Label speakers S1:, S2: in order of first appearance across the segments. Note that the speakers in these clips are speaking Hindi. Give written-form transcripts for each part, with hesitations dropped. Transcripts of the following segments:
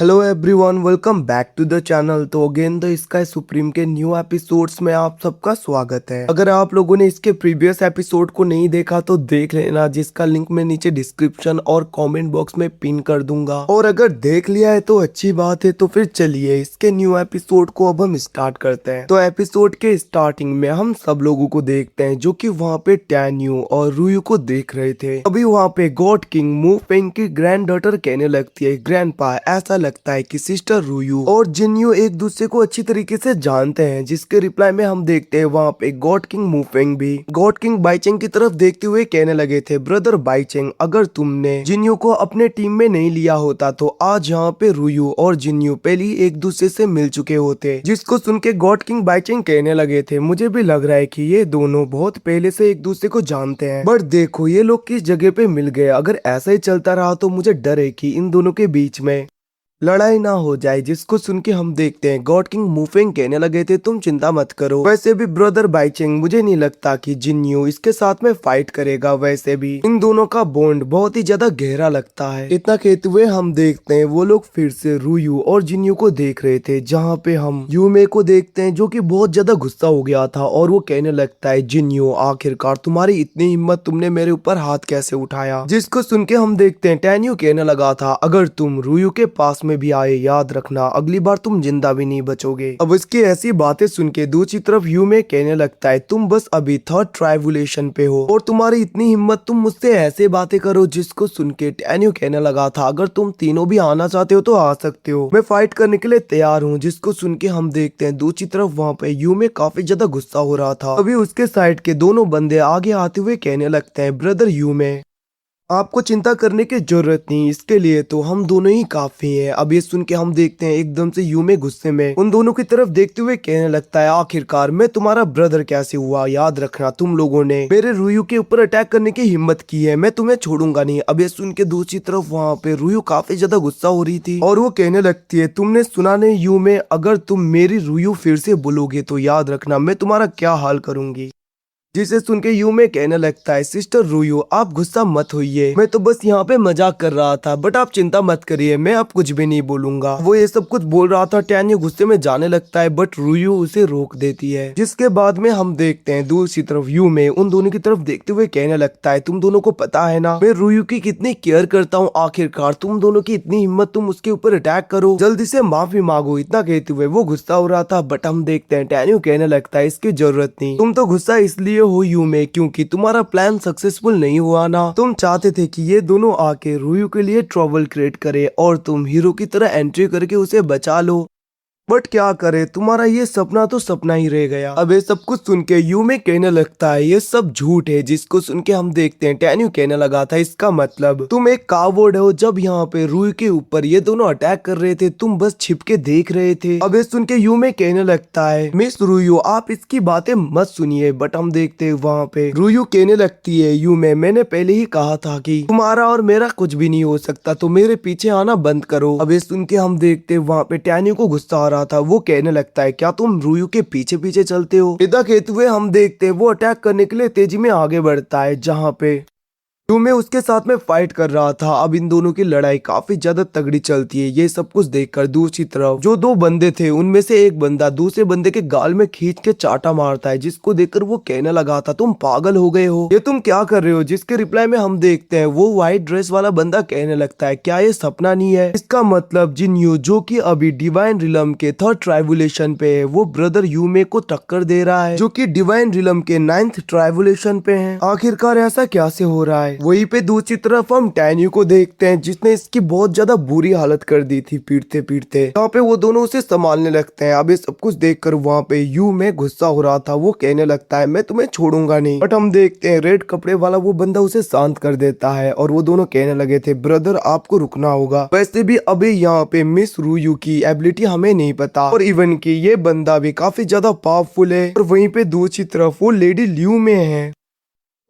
S1: Hello everyone, welcome back to the channel. तो अगेन द स्काई सुप्रीम के न्यू एपिसोड्स में आप सबका स्वागत है। अगर आप लोगों ने इसके प्रीवियस एपिसोड को नहीं देखा तो देख लेना, जिसका लिंक मैं नीचे डिस्क्रिप्शन और कमेंट बॉक्स में पिन कर दूंगा। और अगर देख लिया है तो अच्छी बात है। तो फिर चलिए इसके न्यू एपिसोड को अब हम स्टार्ट करते हैं। तो एपिसोड के स्टार्टिंग में हम सब लोगों को देखते हैं जो कि वहाँ पे टैन्यू और रूयू को देख रहे थे। अभी वहाँ पे गॉड किंग मू फेंग की ग्रैंड डॉटर कहने लगती है, ग्रैंडपा ऐसा लगता है कि सिस्टर रूयू और जिन्यू एक दूसरे को अच्छी तरीके से जानते हैं। जिसके रिप्लाई में हम देखते हैं वहाँ पे गॉड किंग मूफेंग भी गॉड किंग बाइचेंग की तरफ देखते हुए कहने लगे थे, ब्रदर बाइचेंग अगर तुमने जिन्यू को अपने टीम में नहीं लिया होता तो आज यहाँ पे रूयू और जिन्यू पहले ही एक दूसरे से मिल चुके होते। जिसको सुन के गॉड किंग बाइचेंग कहने लगे थे, मुझे भी लग रहा है कि ये दोनों बहुत पहले से एक दूसरे को जानते हैं, बट देखो ये लोग किस जगह पे मिल गए। अगर ऐसा ही चलता रहा तो मुझे डर है कि इन दोनों के बीच में लड़ाई ना हो जाए। जिसको सुन के हम देखते हैं गॉड किंग मूफेंग कहने लगे थे, तुम चिंता मत करो, वैसे भी ब्रदर बाइचेंग मुझे नहीं लगता कि जिन्यू इसके साथ में फाइट करेगा। वैसे भी इन दोनों का बॉन्ड बहुत ही ज्यादा गहरा लगता है। इतना कहते हुए हम देखते हैं वो लोग फिर से रूयू और जिन्यू को देख रहे थे, जहाँ पे हम यूमे को देखते हैं जो कि बहुत ज्यादा गुस्सा हो गया था। और वो कहने लगता है, जिन्यू आखिरकार तुम्हारी इतनी हिम्मत, तुमने मेरे ऊपर हाथ कैसे उठाया। जिसको सुन के हम देखते हैं टैन्यू कहने लगा था, अगर तुम रूयू के पास में भी आए याद रखना अगली बार तुम जिंदा भी नहीं बचोगे। अब इसकी ऐसी बातें सुन के दूसरी तरफ यूमे कहने लगता है, तुम बस अभी थर्ड ट्राइबुलेशन पे हो और तुम्हारी इतनी हिम्मत, तुम मुझसे ऐसे बातें करो। जिसको सुन के टैन्यू कहने लगा था, अगर तुम तीनों भी आना चाहते हो तो आ सकते हो, मैं फाइट करने के लिए तैयार हूँ। जिसको सुन के हम देखते हैं दूसरी तरफ वहाँ पे यूमे काफी ज्यादा गुस्सा हो रहा था। अभी उसके साइड के दोनों बंदे आगे आते हुए कहने लगते हैं, ब्रदर यूमे आपको चिंता करने की जरूरत नहीं, इसके लिए तो हम दोनों ही काफी हैं। अब ये सुन के हम देखते हैं एकदम से यूमे गुस्से में उन दोनों की तरफ देखते हुए कहने लगता है, आखिरकार मैं तुम्हारा ब्रदर कैसे हुआ। याद रखना तुम लोगों ने मेरे रूयू के ऊपर अटैक करने की हिम्मत की है, मैं तुम्हें छोड़ूंगा नहीं। अब ये सुन के दूसरी तरफ वहाँ पे रूयू काफी ज्यादा गुस्सा हो रही थी और वो कहने लगती है, तुमने सुना नहीं यूमे, अगर तुम मेरी रूयू फिर से बोलोगे तो याद रखना मैं तुम्हारा क्या हाल करूंगी। जिसे सुन के यूमे कहने लगता है, सिस्टर रूयू आप गुस्सा मत होइए, मैं तो बस यहाँ पे मजाक कर रहा था, बट आप चिंता मत करिए, मैं अब कुछ भी नहीं बोलूंगा। वो ये सब कुछ बोल रहा था, टैन्यू गुस्से में जाने लगता है, बट रूयू उसे रोक देती है। जिसके बाद में हम देखते हैं दूसरी तरफ यूमे उन दोनों की तरफ देखते हुए कहने लगता है, तुम दोनों को पता है ना मैं रूयू की कितनी केयर करता हूँ, आखिरकार तुम दोनों की इतनी हिम्मत, तुम उसके ऊपर अटैक करो, जल्दी से माफी मांगो। इतना कहते हुए वो गुस्सा हो रहा था, बट हम देखते हैं टैन्यू कहने लगता है, इसकी जरूरत नहीं, तुम तो गुस्सा इसलिए हो यूमे क्योंकि तुम्हारा प्लान सक्सेसफुल नहीं हुआ ना। तुम चाहते थे कि ये दोनों आके रूयू के लिए ट्रबल क्रिएट करे और तुम हीरो की तरह एंट्री करके उसे बचा लो, बट क्या करे, तुम्हारा ये सपना तो सपना ही रह गया। अब ये सब कुछ सुन के यूमे कहने लगता है, ये सब झूठ है। जिसको सुन के हम देखते हैं टैन्यू कहने लगा था, इसका मतलब तुम एक कावर्ड हो। जब यहाँ पे रूयू के ऊपर ये दोनों अटैक कर रहे थे तुम बस छिप के देख रहे थे। अब ये सुन के यूमे कहने लगता है, मिस रूयू आप इसकी बातें मत सुनिए। बट हम देखते हैं वहाँ पे रूयू कहने लगती है, यूमे मैंने पहले ही कहा था कि तुम्हारा और मेरा कुछ भी नहीं हो सकता, तो मेरे पीछे आना बंद करो। अब ये सुन के हम देखते हैं वहाँ पे टैन्यू को गुस्सा आ रहा था। वो कहने लगता है, क्या तुम रूयू के पीछे पीछे चलते हो। इतना कहते हुए हम देखते हैं वो अटैक करने के लिए तेजी में आगे बढ़ता है, जहाँ पे यूमे उसके साथ में फाइट कर रहा था। अब इन दोनों की लड़ाई काफी ज्यादा तगड़ी चलती है। ये सब कुछ देखकर दूसरी तरफ जो दो बंदे थे उनमें से एक बंदा दूसरे बंदे के गाल में खींच के चाटा मारता है, जिसको देखकर वो कहने लगा था, तुम पागल हो गए हो, ये तुम क्या कर रहे हो। जिसके रिप्लाई में हम देखते हैं वो व्हाइट ड्रेस वाला बंदा कहने लगता है, क्या ये सपना नहीं है। इसका मतलब जिन्यू जो कि अभी डिवाइन रिलम के थर्ड ट्राइबुलेशन पे है, वो ब्रदर यूमे को टक्कर दे रहा है जो कि डिवाइन रिलम के 9th ट्राइबुलेशन पे है। आखिरकार ऐसा कैसे हो रहा है। वहीं पे दूसरी तरफ हम टैन्यू को देखते हैं जिसने इसकी बहुत ज्यादा बुरी हालत कर दी थी पीटते पीटते। यहाँ पे वो दोनों उसे संभालने लगते हैं। अब ये सब कुछ देखकर वहाँ पे यूमे गुस्सा हो रहा था। वो कहने लगता है, मैं तुम्हें छोड़ूंगा नहीं। बट हम देखते हैं रेड कपड़े वाला वो बंदा उसे शांत कर देता है और वो दोनों कहने लगे थे, ब्रदर आपको रुकना होगा। वैसे भी अभी यहाँ पे मिस रूयू की एबिलिटी हमें नहीं पता और इवन की ये बंदा भी काफी ज्यादा पावरफुल है। और वहीं पे दूसरी तरफ वो लेडी ल्यू में है,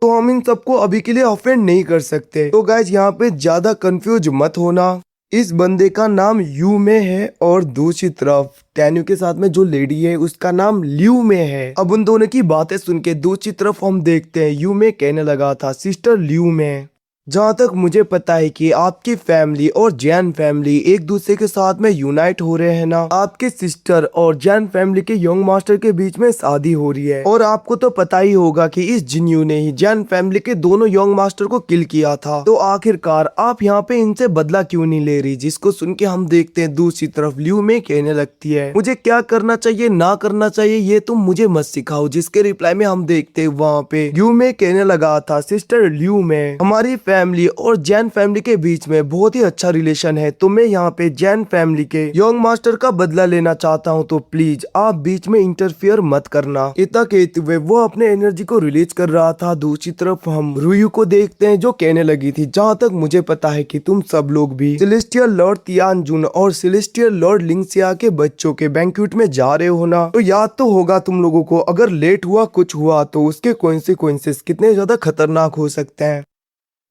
S1: तो हम इन सबको अभी के लिए ऑफेंड नहीं कर सकते। तो गाइज यहाँ पे ज्यादा कंफ्यूज मत होना, इस बंदे का नाम यूमे है और दूसरी तरफ टैन्यू के साथ में जो लेडी है उसका नाम ल्यू में है। अब उन दोनों की बातें सुन के दूसरी तरफ हम देखते हैं यूमे कहने लगा था, सिस्टर ल्यू में जहाँ तक मुझे पता है कि आपकी फैमिली और जैन फैमिली एक दूसरे के साथ में यूनाइट हो रहे हैं ना। आपके सिस्टर और जैन फैमिली के यंग मास्टर के बीच में शादी हो रही है और आपको तो पता ही होगा कि इस जिन्यू ने ही जैन फैमिली के दोनों यंग मास्टर को किल किया था। तो आखिरकार आप यहाँ पे इनसे बदला क्यों नहीं ले रही? जिसको सुन के हम देखते हैं दूसरी तरफ ल्यू में कहने लगती है मुझे क्या करना चाहिए ना करना चाहिए ये तुम मुझे मत सिखाओ। जिसके रिप्लाई में हम देखते हैं वहाँ पे ल्यू में कहने लगा था सिस्टर ल्यू में हमारी फैमिली और जैन फैमिली के बीच में बहुत ही अच्छा रिलेशन है, तो मैं यहाँ पे जैन फैमिली के यंग मास्टर का बदला लेना चाहता हूँ, तो प्लीज आप बीच में इंटरफियर मत करना। इतना कहते हुए वो अपने एनर्जी को रिलीज कर रहा था। दूसरी तरफ हम रुयू को देखते हैं जो कहने लगी थी जहाँ तक मुझे पता है कि तुम सब लोग भी सेलेस्टियल लॉर्ड तियानजुन और सेलेस्टियल लॉर्ड लिंगसिया के बच्चों के बैंक्वेट में जा रहे हो ना, तो याद तो होगा तुम लोगों को अगर लेट हुआ कुछ हुआ तो उसके कॉन्सिक्वेंसेस कितने ज्यादा खतरनाक हो सकते हैं।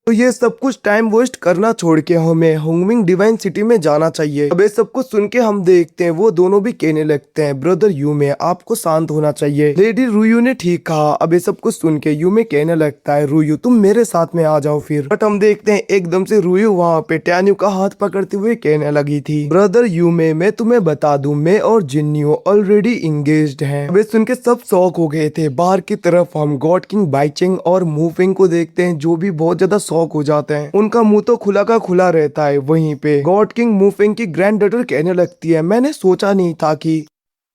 S1: तो ये सब कुछ टाइम वेस्ट करना छोड़ के हमें होंगमिंग डिवाइन सिटी में जाना चाहिए। अब ये सब कुछ सुन के हम देखते हैं वो दोनों भी कहने लगते हैं ब्रदर यू में आपको शांत होना चाहिए। लेडी रुयू ने ठीक कहा। अब ये सब कुछ सुन के यू में कहने लगता है रुयू तुम मेरे साथ में आ जाओ फिर। बट हम देखते हैं एकदम से रुयू वहाँ पे टैन्यू का हाथ पकड़ते हुए कहने लगी थी ब्रदर यू में मैं तुम्हें बता दूं मैं और जिन्यू ऑलरेडी इंगेज्ड हैं। अब ये सुन के सब शौक हो गए थे। बाहर की तरफ हम गॉड किंग बाइचिंग और मूविंग को देखते हैं जो भी बहुत ज्यादा शौक हो जाते हैं। उनका मुंह तो खुला का खुला रहता है। वहीं पे गॉड किंग मूफिंग की ग्रैंड डॉटर कहने लगती है मैंने सोचा नहीं था कि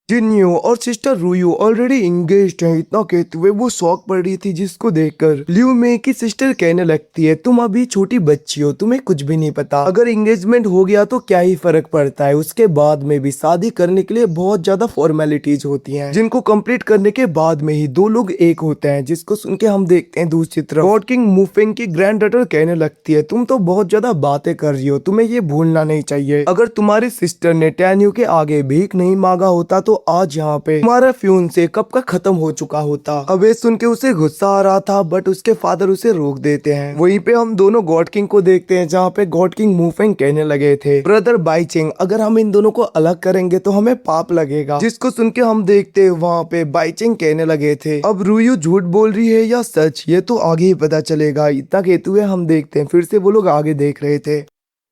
S1: जिन्यू और सिस्टर रुयू ऑलरेडी इंगेज्ड हैं। इतना कहते हुए वो शौक पड़ रही थी जिसको देखकर ल्यू में की सिस्टर कहने लगती है तुम अभी छोटी बच्ची हो तुम्हें कुछ भी नहीं पता। अगर एंगेजमेंट हो गया तो क्या ही फर्क पड़ता है, उसके बाद में भी शादी करने के लिए बहुत ज्यादा फॉर्मेलिटीज होती हैं जिनको कंप्लीट करने के बाद में ही दो लोग एक होते हैं। जिसको सुन के हम देखते हैं दूसरी तरफ गॉड किंग मूफिंग की ग्रैंड डॉटर कहने लगती है तुम तो बहुत ज्यादा बातें कर रही हो, तुम्हें ये भूलना नहीं चाहिए अगर तुम्हारी सिस्टर ने टैन्यू के आगे भीख नहीं मांगा होता तो आज यहाँ पे तुम्हारा फ्यून से कब का खत्म हो चुका होता। अब ये सुन के उसे गुस्सा आ रहा था बट उसके फादर उसे रोक देते हैं। वहीं पे हम दोनों गॉड किंग को देखते हैं जहाँ पे गॉड किंग मूफिंग कहने लगे थे ब्रदर बाइचिंग अगर हम इन दोनों को अलग करेंगे तो हमें पाप लगेगा। जिसको सुन के हम देखते हैं वहाँ पे बाइचिंग कहने लगे थे अब रुयू झूठ बोल रही है या सच ये तो आगे ही पता चलेगा। इतना कहते हुए हम देखते हैं फिर से वो लोग आगे देख रहे थे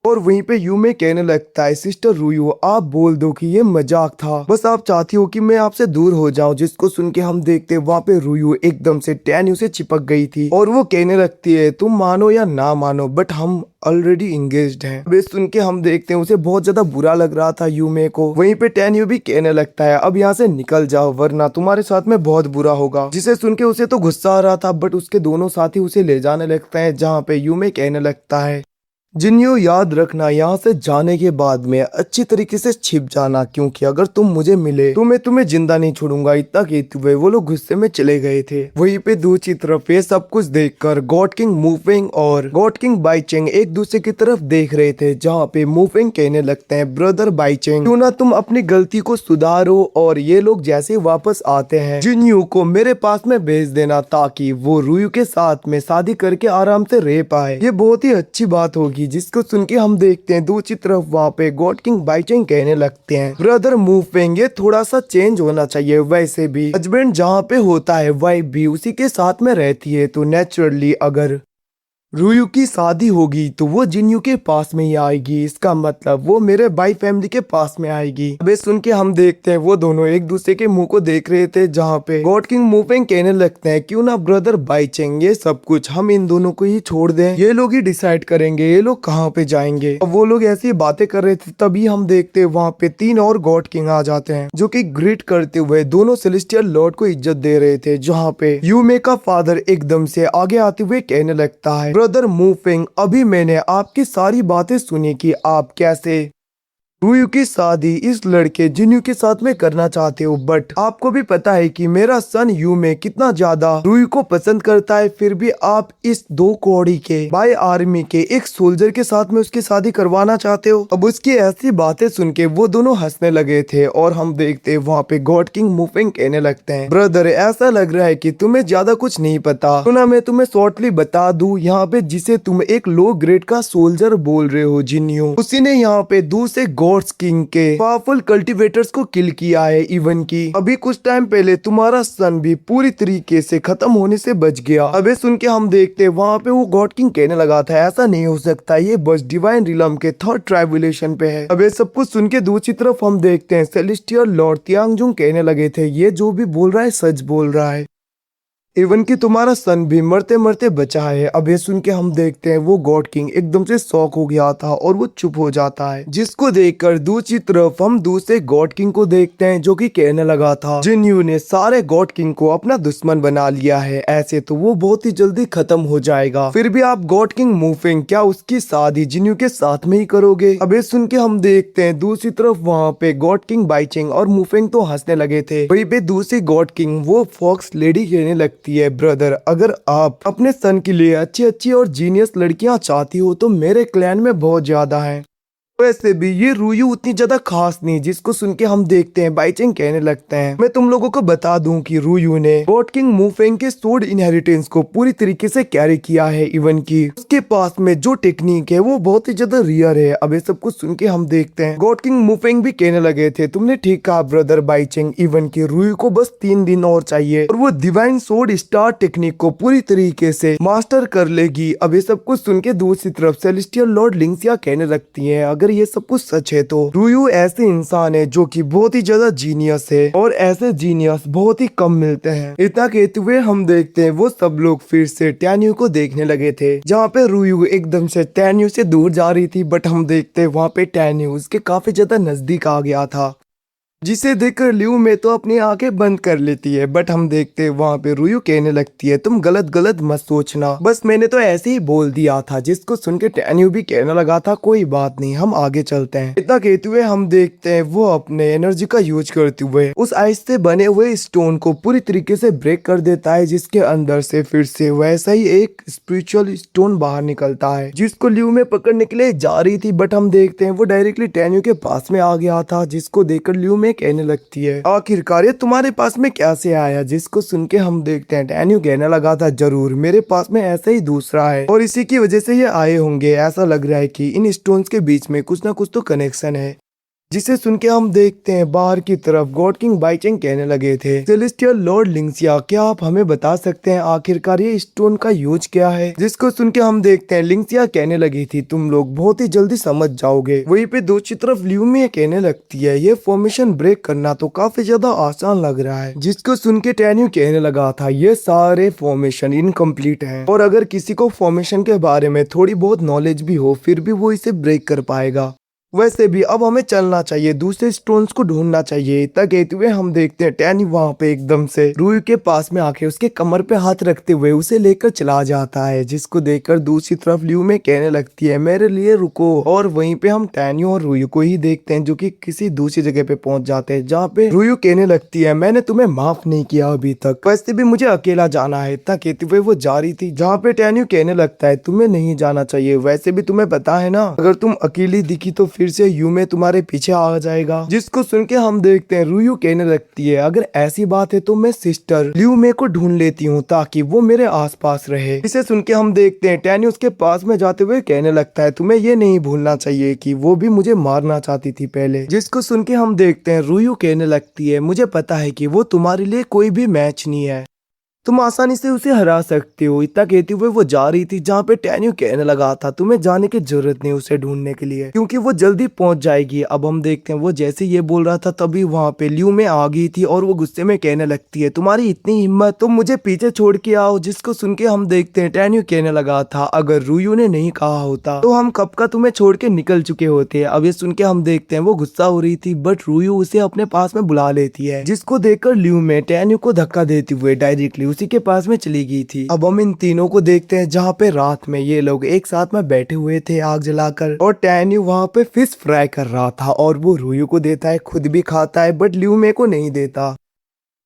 S1: और वहीं पे यू में कहने लगता है सिस्टर रुयू आप बोल दो कि ये मजाक था, बस आप चाहती हो कि मैं आपसे दूर हो जाऊं। जिसको सुन के हम देखते वहाँ पे रुयू एकदम से टैन्यू से चिपक गई थी और वो कहने लगती है तुम मानो या ना मानो बट हम ऑलरेडी इंगेज्ड हैं। वे सुन के हम देखते हैं उसे बहुत ज्यादा बुरा लग रहा था यूमे को। वहीं पे टैन्यू भी कहने लगता है अब यहाँ से निकल जाओ वरना तुम्हारे साथ में बहुत बुरा होगा। जिसे सुन के उसे तो गुस्सा आ रहा था बट उसके दोनों साथी उसे ले जाने लगते हैं जहाँ पे यूमे कहने लगता है जिन्यू याद रखना यहाँ से जाने के बाद में अच्छी तरीके से छिप जाना क्योंकि अगर तुम मुझे मिले तो मैं तुम्हें जिंदा नहीं छोड़ूंगा। इतना कहते हुए वो लोग गुस्से में चले गए थे। वहीं पे दूसरी तरफ ये सब कुछ देखकर गॉड किंग मूविंग और गॉड किंग बाइचिंग एक दूसरे की तरफ देख रहे थे जहाँ पे मूविंग कहने लगते हैं ब्रदर बाइचिंग क्यों ना तुम अपनी गलती को सुधारो और ये लोग जैसे वापस आते हैं जिन्यू को मेरे पास में भेज देना ताकि वो रुयू के साथ में शादी करके आराम से रह पाए। ये बहुत ही अच्छी बात होगी। जिसको सुन के हम देखते हैं दूसरी तरफ वहाँ पे गॉड किंग बाइचिंग कहने लगते हैं ब्रदर मूविंग ये थोड़ा सा चेंज होना चाहिए। वैसे भी हस्बैंड जहाँ पे होता है वाइफ भी उसी के साथ में रहती है तो नेचुरली अगर रुयू की शादी होगी तो वो जिन्यू के पास में ही आएगी। इसका मतलब वो मेरे भाई फैमिली के पास में आएगी। अबे सुन के हम देखते हैं वो दोनों एक दूसरे के मुंह को देख रहे थे जहाँ पे गॉड किंग मूविंग कहने लगते हैं क्यों ना ब्रदर बाइचिंग ये सब कुछ हम इन दोनों को ही छोड़ दें, ये लोग ही डिसाइड करेंगे ये लोग कहाँ पे जाएंगे। अब वो लोग ऐसी बातें कर रहे थे तभी हम देखते हैं वहाँ पे 3 और गॉड किंग आ जाते हैं जो की ग्रीट करते हुए दोनों सेलेस्टियल लॉर्ड को इज्जत दे रहे थे। जहाँ पे यूमे का फादर एकदम से आगे आते हुए कहने लगता है ब्रदर मूविंग अभी मैंने आपकी सारी बातें सुनी कि आप कैसे रुयू की शादी इस लड़के जिन्यू के साथ में करना चाहते हो बट आपको भी पता है कि मेरा सन यू में कितना ज्यादा रुयू को पसंद करता है फिर भी आप इस 2 कौड़ी के बाय आर्मी के एक सोल्जर के साथ में उसकी शादी करवाना चाहते हो। अब उसकी ऐसी बातें सुन के वो दोनों हंसने लगे थे और हम देखते वहाँ पे गॉड किंग मूविंग कहने लगते हैं ब्रदर ऐसा लग रहा है कि तुम्हें ज्यादा कुछ नहीं पता तो ना मैं तुम्हें शॉर्टली बता दूं यहाँ पे जिसे तुम एक लो ग्रेड का सोल्जर बोल रहे हो जिन्यू उसी ने यहाँ पे दूसरे गॉड्स किंग के पावरफुल कल्टीवेटर्स को किल किया है। इवन की अभी कुछ टाइम पहले तुम्हारा सन भी पूरी तरीके से खत्म होने से बच गया। अबे सुन के हम देखते वहाँ पे वो गॉड किंग कहने लगा था ऐसा नहीं हो सकता, ये बस डिवाइन रिलम के थर्ड ट्राइबुलेशन पे है। अबे सब कुछ सुन के दूसरी तरफ हम देखते हैं सेलेस्टियल लॉर्ड तियांगजुंग कहने लगे थे ये जो भी बोल रहा है सच बोल रहा है, इवन कि तुम्हारा सन भी मरते मरते बचा है। अब ये सुन के हम देखते हैं वो गॉड किंग एकदम से शॉक हो गया था और वो चुप हो जाता है, जिसको देखकर दूसरी तरफ हम दूसरे गॉड किंग को देखते हैं जो कि कहने लगा था जिन्यू ने सारे गॉड किंग को अपना दुश्मन बना लिया है, ऐसे तो वो बहुत ही जल्दी खत्म हो जाएगा। फिर भी आप गॉड किंग मूफिंग क्या उसकी शादी जिन्यू के साथ में ही करोगे? अब ये सुन के हम देखते हैं दूसरी तरफ वहाँ पे गॉड किंग बाइचिंग और मूफिंग तो हंसने लगे थे। वहीं पे दूसरी गॉड किंग वो फॉक्स लेडी कहने लगती है ब्रदर अगर आप अपने सन के लिए अच्छी अच्छी और जीनियस लड़कियां चाहती हो तो मेरे क्लैन में बहुत ज्यादा हैं। वैसे भी ये रूयू उतनी ज्यादा खास नहीं, जिसको सुन के हम देखते हैं बाइचिंग कहने लगते हैं मैं तुम लोगों को बता दूं कि रूयू ने गॉड किंग मूफेंग के सोड इनहेरिटेंस को पूरी तरीके से कैरी किया है। इवन की उसके पास में जो टेक्निक है वो बहुत ही ज्यादा रियर है। अब ये सब कुछ सुन के हम देखते हैं गॉड किंग मूफेंग भी कहने लगे थे तुमने ठीक कहा ब्रदर बाइचिंग, इवन की रूयू को बस 3 दिन और चाहिए और वो डिवाइन सोड स्टार टेक्निक को पूरी तरीके से मास्टर कर लेगी। अब ये सब कुछ सुन के दूसरी तरफ सेलेस्टियल लॉर्ड लिंक्सिया कहने लगती है अगर ये सब कुछ सच है तो रूयू ऐसे इंसान है जो कि बहुत ही ज्यादा जीनियस है और ऐसे जीनियस बहुत ही कम मिलते हैं। इतना कहते हुए हम देखते हैं वो सब लोग फिर से टैन्यू को देखने लगे थे, जहाँ पे रूयू एकदम से टैन्यू से दूर जा रही थी, बट हम देखते हैं वहाँ पे टैन्यू उसके काफी ज्यादा नजदीक आ गया था, जिसे देखकर लियू में तो अपनी आंखें बंद कर लेती है। बट हम देखते हैं वहाँ पे रूयू कहने लगती है तुम गलत गलत मत सोचना, बस मैंने तो ऐसे ही बोल दिया था, जिसको सुन के टैन्यू भी कहने लगा था कोई बात नहीं हम आगे चलते हैं। इतना कहते हुए हम देखते हैं वो अपने एनर्जी का यूज करते हुए उस आइस से बने हुए स्टोन को पूरी तरीके से ब्रेक कर देता है, जिसके अंदर से फिर से वैसा ही एक स्पिरिचुअल स्टोन बाहर निकलता है, जिसको लियू में पकड़ने के लिए जा रही थी। बट हम देखते हैं वो डायरेक्टली टैन्यू के पास में आ गया था, जिसको देखकर लियू में कहने लगती है आखिरकार ये तुम्हारे पास में कैसे आया? जिसको सुन के हम देखते हैं टैन्यू कहने लगा था जरूर मेरे पास में ऐसा ही दूसरा है और इसी की वजह से ये आए होंगे, ऐसा लग रहा है कि इन स्टोन्स के बीच में कुछ ना कुछ तो कनेक्शन है। जिसे सुन के हम देखते हैं बाहर की तरफ गॉड किंग बाइचिंग कहने लगे थे सेलेस्टियल लॉर्ड लिंक्सिया क्या आप हमें बता सकते हैं आखिरकार ये स्टोन का यूज क्या है? जिसको सुन के हम देखते हैं लिंक्सिया कहने लगी थी तुम लोग बहुत ही जल्दी समझ जाओगे। वहीं पे दूसरी तरफ लियू में कहने लगती है ये फॉर्मेशन ब्रेक करना तो काफी ज्यादा आसान लग रहा है, जिसको सुन के टैन्यू कहने लगा था ये सारे फॉर्मेशन इनकम्प्लीट है और अगर किसी को फॉर्मेशन के बारे में थोड़ी बहुत नॉलेज भी हो फिर भी वो इसे ब्रेक कर पाएगा। वैसे भी अब हमें चलना चाहिए, दूसरे स्टोन्स को ढूंढना चाहिए। इतना कहते हुए हम देखते हैं टैनी वहाँ पे एकदम से रूयू के पास में आके उसके कमर पे हाथ रखते हुए उसे लेकर चला जाता है, जिसको देखकर दूसरी तरफ लियू में कहने लगती है मेरे लिए रुको। और वहीं पे हम टैनी और रूयू को ही देखते हैं जो कि किसी दूसरी जगह पे पहुंच जाते हैं, जहाँ पे रूयू कहने लगती है मैंने तुम्हें माफ नहीं किया अभी तक, वैसे भी मुझे अकेला जाना है। इतना कहते हुए वो जा रही थी, जहाँ पे टैनी कहने लगता है तुम्हें नहीं जाना चाहिए, वैसे भी तुम्हें पता है ना अगर तुम अकेली दिखी तो फिर से यूमे तुम्हारे पीछे आ जाएगा। जिसको सुन के हम देखते हैं रूयू कहने लगती है अगर ऐसी बात है तो मैं सिस्टर लियूमे को ढूंढ लेती हूँ ताकि वो मेरे आसपास रहे। इसे सुन के हम देखते हैं टैनी उसके पास में जाते हुए कहने लगता है तुम्हें ये नहीं भूलना चाहिए कि वो भी मुझे मारना चाहती थी पहले। जिसको सुन के हम देखते हैं रूयू कहने लगती है मुझे पता है कि वो तुम्हारे लिए कोई भी मैच नहीं है, तुम आसानी से उसे हरा सकते हो। इतना कहते हुए वो जा रही थी, जहाँ पे टैन्यू कहने लगा था तुम्हें जाने की जरूरत नहीं उसे ढूंढने के लिए क्योंकि वो जल्दी पहुंच जाएगी। अब हम देखते हैं वो जैसे ये बोल रहा था तभी वहाँ पे लियू में आ गई थी और वो गुस्से में कहने लगती है तुम्हारी इतनी हिम्मत तुम मुझे पीछे छोड़ के आओ। जिसको सुन के हम देखते हैं टैन्यू कहने लगा था अगर रूयू ने नहीं कहा होता तो हम कब का तुम्हें छोड़ के निकल चुके होते। अब ये सुन के हम देखते हैं वो गुस्सा हो रही थी, बट रूयू उसे अपने पास में बुला लेती है, जिसको देखकर लियू में टैन्यू को धक्का देते हुए डायरेक्टली उसी के पास में चली गई थी। अब हम इन तीनों को देखते हैं जहाँ पे रात में ये लोग एक साथ में बैठे हुए थे आग जलाकर, और टैन्यू वहाँ पे फिश फ्राई कर रहा था और वो रूयू को देता है, खुद भी खाता है बट लियू में को नहीं देता।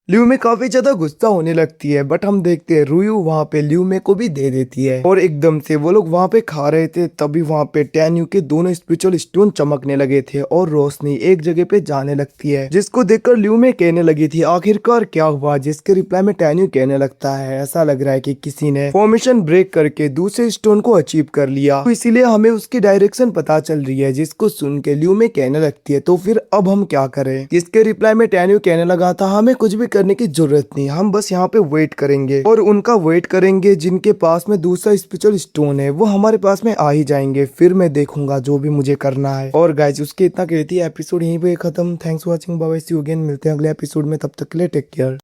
S1: लियू में काफी ज्यादा गुस्सा होने लगती है, बट हम देखते हैं रुयू वहाँ पे लियू में को भी दे देती है और एकदम से वो लोग वहाँ पे खा रहे थे, तभी वहाँ पे टैन्यू के दोनों स्पिरिचुअल स्टोन चमकने लगे थे और रोशनी एक जगह पे जाने लगती है, जिसको देखकर लियू में कहने लगी थी आखिरकार क्या हुआ, जिसके रिप्लाई में टैन्यू कहने लगता है ऐसा लग रहा है कि किसी ने फॉर्मेशन ब्रेक करके दूसरे स्टोन को अचीव कर लिया, तो इसीलिए हमें उसकी डायरेक्शन पता चल रही है, जिसको सुन के लियू में कहने लगती है तो फिर अब हम क्या करें, जिसके रिप्लाई में टैन्यू कहने लगा था हमें कुछ भी करने की जरूरत नहीं, हम बस यहाँ पे वेट करेंगे और उनका वेट करेंगे, जिनके पास में दूसरा स्पिरिचुअल स्टोन है वो हमारे पास में आ ही जाएंगे, फिर मैं देखूंगा जो भी मुझे करना है। और गाइज उसके इतना कहती है एपिसोड यहीं पे खत्म। Thanks for watching, bye bye, see you again, मिलते हैं अगले एपिसोड में, तब तक के लिए टेक केयर।